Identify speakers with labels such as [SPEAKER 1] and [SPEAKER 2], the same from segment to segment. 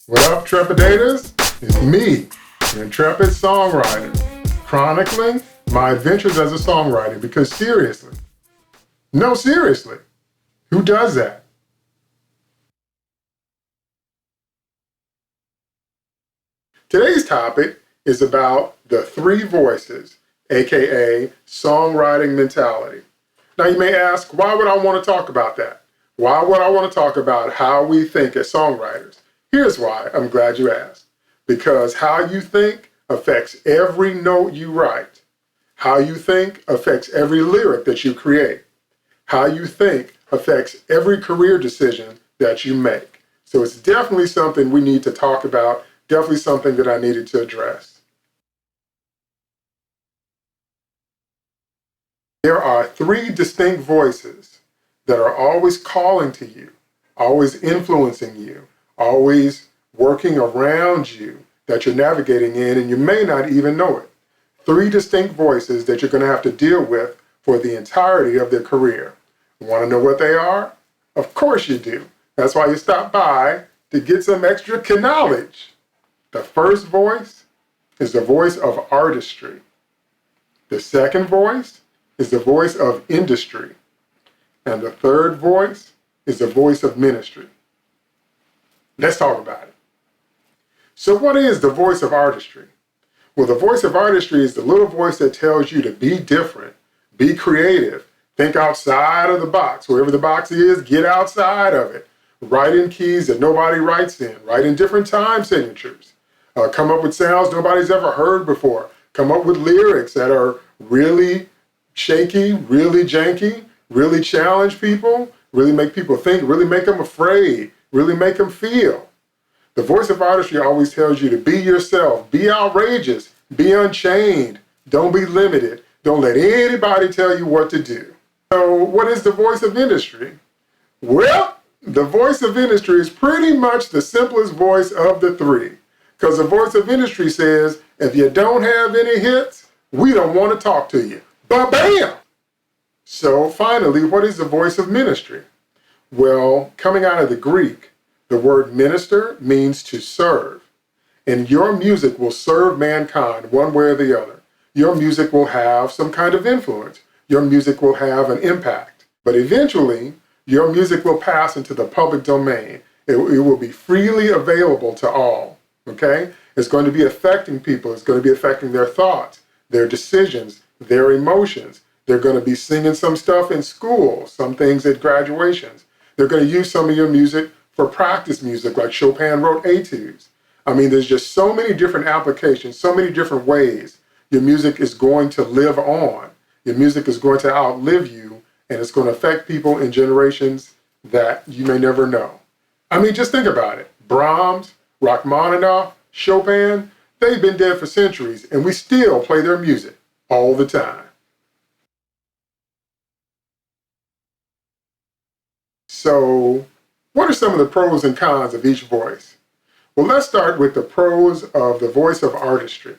[SPEAKER 1] What up, Trepidators? It's me, your intrepid songwriter, chronicling my adventures as a songwriter. Because seriously, no, seriously, who does that? Today's topic is about the three voices, aka songwriting mentality. Now you may ask, why would I want to talk about that? Why would I want to talk about how we think as songwriters? Here's why. I'm glad you asked. Because how you think affects every note you write. How you think affects every lyric that you create. How you think affects every career decision that you make. So it's definitely something we need to talk about, definitely something that I needed to address. There are three distinct voices that are always calling to you, always influencing you, always working around you that you're navigating in, and you may not even know it. Three distinct voices that you're going to have to deal with for the entirety of their career. You want to know what they are? Of course you do. That's why you stop by to get some extra knowledge. The first voice is the voice of artistry. The second voice is the voice of industry. And the third voice is the voice of ministry. Let's talk about it. So what is the voice of artistry? Well, the voice of artistry is the little voice that tells you to be different, be creative, think outside of the box. Wherever the box is, get outside of it. Write in keys that nobody writes in. Write in different time signatures. Come up with sounds nobody's ever heard before. Come up with lyrics that are really shaky, really janky, really challenge people, really make people think, really make them afraid, really make them feel. The voice of artistry always tells you to be yourself, be outrageous, be unchained, don't be limited, don't let anybody tell you what to do. So what is the voice of industry? Well, the voice of industry is pretty much the simplest voice of the three. Because the voice of industry says, if you don't have any hits, we don't want to talk to you. Ba-bam! So finally, what is the voice of ministry? Well, coming out of the Greek, the word minister means to serve. And your music will serve mankind one way or the other. Your music will have some kind of influence. Your music will have an impact. But eventually, your music will pass into the public domain. It will be freely available to all. Okay? It's going to be affecting people. It's going to be affecting their thoughts, their decisions, their emotions. They're going to be singing some stuff in school, some things at graduations. They're going to use some of your music for practice music, like Chopin wrote etudes. I mean, there's just so many different applications, so many different ways your music is going to live on. Your music is going to outlive you, and it's going to affect people in generations that you may never know. I mean, just think about it. Brahms, Rachmaninoff, Chopin, they've been dead for centuries, and we still play their music all the time. So, what are some of the pros and cons of each voice? Well, let's start with the pros of the voice of artistry.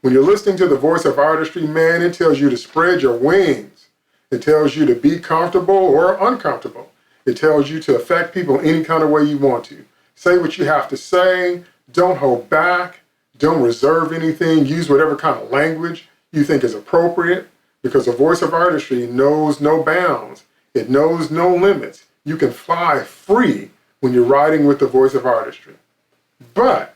[SPEAKER 1] When you're listening to the voice of artistry, man, it tells you to spread your wings. It tells you to be comfortable or uncomfortable. It tells you to affect people any kind of way you want to. Say what you have to say. Don't hold back. Don't reserve anything. Use whatever kind of language you think is appropriate, because the voice of artistry knows no bounds. It knows no limits. You can fly free when you're writing with the voice of artistry. But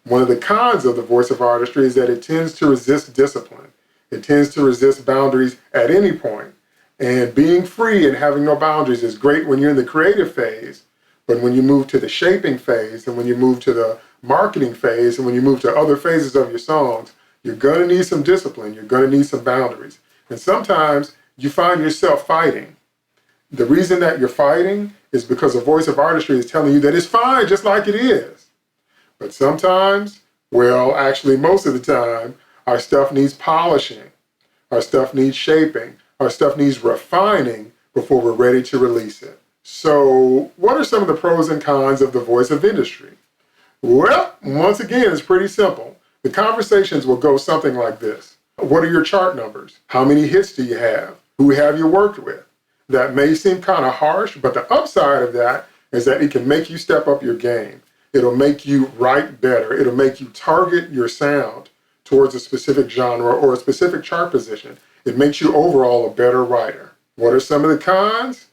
[SPEAKER 1] one of the cons of the voice of artistry is that it tends to resist discipline. It tends to resist boundaries at any point. And being free and having no boundaries is great when you're in the creative phase. But when you move to the shaping phase, and when you move to the marketing phase, and when you move to other phases of your songs, you're going to need some discipline. You're going to need some boundaries. And sometimes you find yourself fighting. The reason that you're fighting is because the voice of artistry is telling you that it's fine just like it is. But sometimes, well, actually most of the time, our stuff needs polishing. Our stuff needs shaping. Our stuff needs refining before we're ready to release it. So what are some of the pros and cons of the voice of industry? Well, once again, it's pretty simple. The conversations will go something like this. What are your chart numbers? How many hits do you have? Who have you worked with? That may seem kind of harsh, but the upside of that is that it can make you step up your game. It'll make you write better. It'll make you target your sound towards a specific genre or a specific chart position. It makes you overall a better writer. What are some of the cons?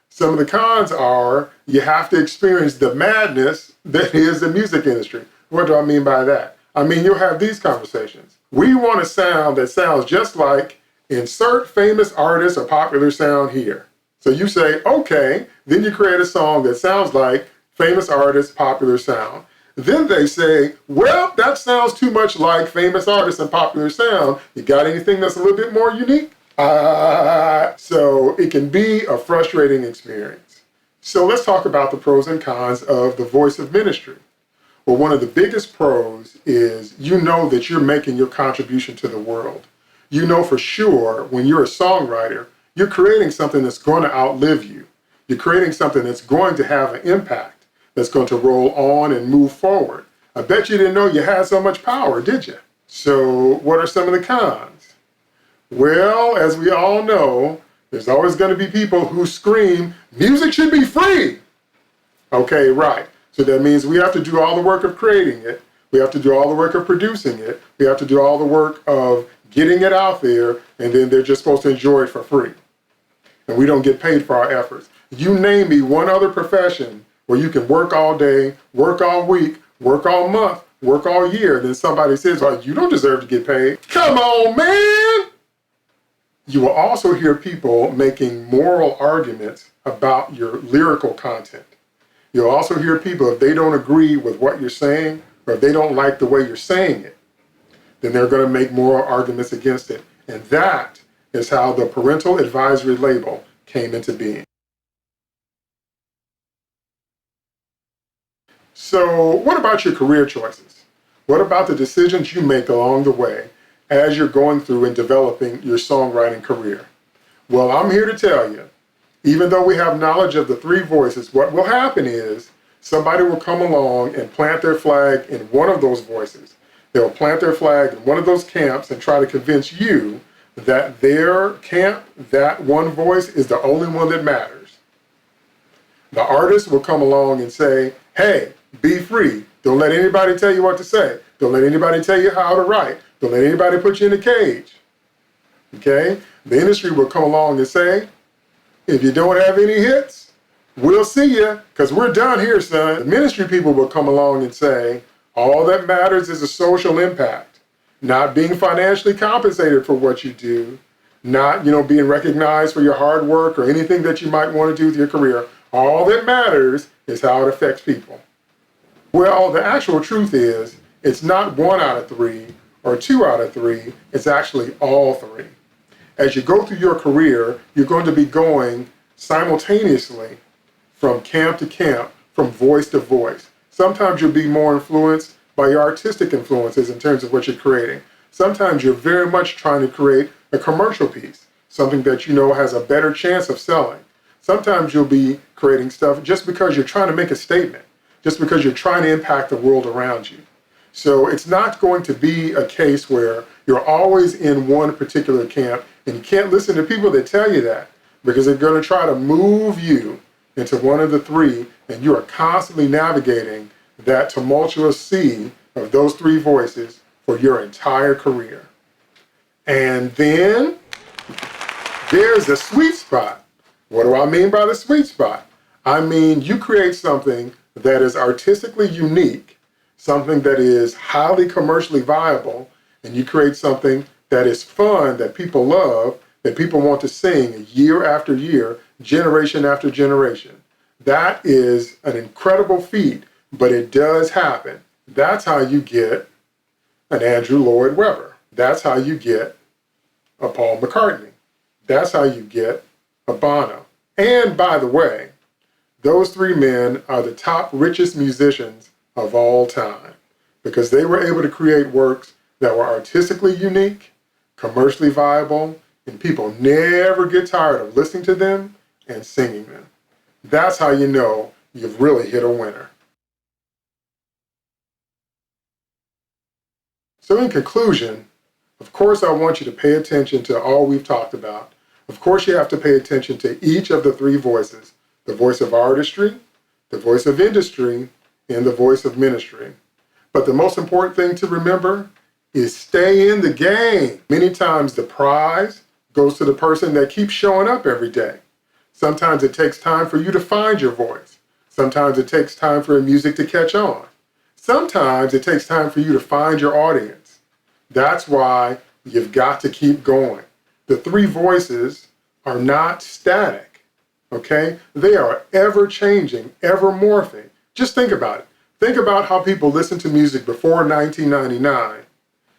[SPEAKER 1] Some of the cons are you have to experience the madness that is the music industry. What do I mean by that? I mean, you'll have these conversations. We want a sound that sounds just like insert famous artist or popular sound here. So you say, okay, then you create a song that sounds like famous artist, popular sound. Then they say, well, that sounds too much like famous artists and popular sound. You got anything that's a little bit more unique? So it can be a frustrating experience. So let's talk about the pros and cons of the voice of ministry. Well, one of the biggest pros is you know that you're making your contribution to the world. You know for sure when you're a songwriter, you're creating something that's going to outlive you. You're creating something that's going to have an impact, that's going to roll on and move forward. I bet you didn't know you had so much power, did you? So what are some of the cons? Well, as we all know, there's always going to be people who scream, music should be free. Okay, right. So that means we have to do all the work of creating it. We have to do all the work of producing it. We have to do all the work of getting it out there, and then they're just supposed to enjoy it for free. And we don't get paid for our efforts. You name me one other profession where you can work all day, work all week, work all month, work all year, and then somebody says, well, you don't deserve to get paid. Come on, man! You will also hear people making moral arguments about your lyrical content. You'll also hear people, if they don't agree with what you're saying, or if they don't like the way you're saying it, then they're going to make moral arguments against it. And that is how the parental advisory label came into being. So what about your career choices? What about the decisions you make along the way as you're going through and developing your songwriting career? Well, I'm here to tell you, even though we have knowledge of the three voices, what will happen is somebody will come along and plant their flag in one of those voices. They'll plant their flag in one of those camps and try to convince you that their camp, that one voice, is the only one that matters. The artist will come along and say, hey, be free. Don't let anybody tell you what to say. Don't let anybody tell you how to write. Don't let anybody put you in a cage. Okay? The industry will come along and say, if you don't have any hits, we'll see you, because we're done here, son. The ministry people will come along and say, all that matters is a social impact, not being financially compensated for what you do, not, being recognized for your hard work or anything that you might want to do with your career. All that matters is how it affects people. Well, the actual truth is, it's not 1 out of 3 or 2 out of 3, it's actually all 3. As you go through your career, you're going to be going simultaneously from camp to camp, from voice to voice. Sometimes you'll be more influenced by your artistic influences in terms of what you're creating. Sometimes you're very much trying to create a commercial piece, something that you know has a better chance of selling. Sometimes you'll be creating stuff just because you're trying to make a statement, just because you're trying to impact the world around you. So it's not going to be a case where you're always in one particular camp, and you can't listen to people that tell you that, because they're going to try to move you into one of the 3, and you are constantly navigating that tumultuous sea of those 3 voices for your entire career. And then there's the sweet spot. What do I mean by the sweet spot? I mean, you create something that is artistically unique, something that is highly commercially viable, and you create something that is fun, that people love, that people want to sing year after year, generation after generation. That is an incredible feat, but it does happen. That's how you get an Andrew Lloyd Webber. That's how you get a Paul McCartney. That's how you get a Bono. And by the way, those 3 men are the top richest musicians of all time, because they were able to create works that were artistically unique, commercially viable, and people never get tired of listening to them and singing them. That's how you know you've really hit a winner. So in conclusion, of course I want you to pay attention to all we've talked about. Of course you have to pay attention to each of the 3 voices, the voice of artistry, the voice of industry, in the voice of ministry. But the most important thing to remember is stay in the game. Many times the prize goes to the person that keeps showing up every day. Sometimes it takes time for you to find your voice. Sometimes it takes time for your music to catch on. Sometimes it takes time for you to find your audience. That's why you've got to keep going. The three voices are not static, okay? They are ever changing, ever morphing. Just think about it. Think about how people listened to music before 1999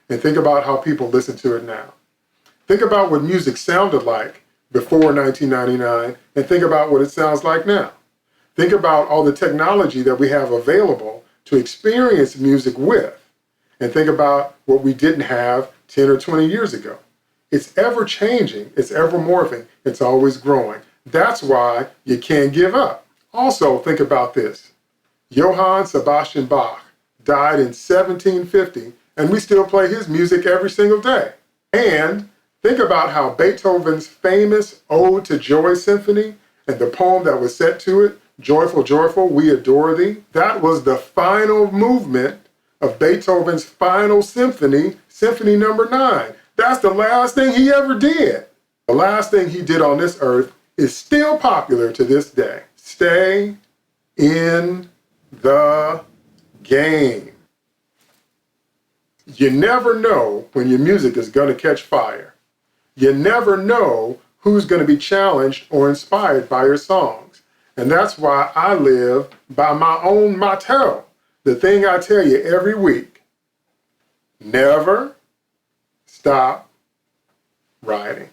[SPEAKER 1] and think about how people listen to it now. Think about what music sounded like before 1999 and think about what it sounds like now. Think about all the technology that we have available to experience music with, and think about what we didn't have 10 or 20 years ago. It's ever changing, it's ever morphing, it's always growing. That's why you can't give up. Also, think about this. Johann Sebastian Bach died in 1750, and we still play his music every single day. And think about how Beethoven's famous Ode to Joy Symphony and the poem that was set to it, Joyful, Joyful, We Adore Thee, that was the final movement of Beethoven's final symphony, Symphony Number 9. That's the last thing he ever did. The last thing he did on this earth is still popular to this day. Stay in the game. You never know when your music is going to catch fire. You never know who's going to be challenged or inspired by your songs. And that's why I live by my own motto, the thing I tell you every week. Never stop writing.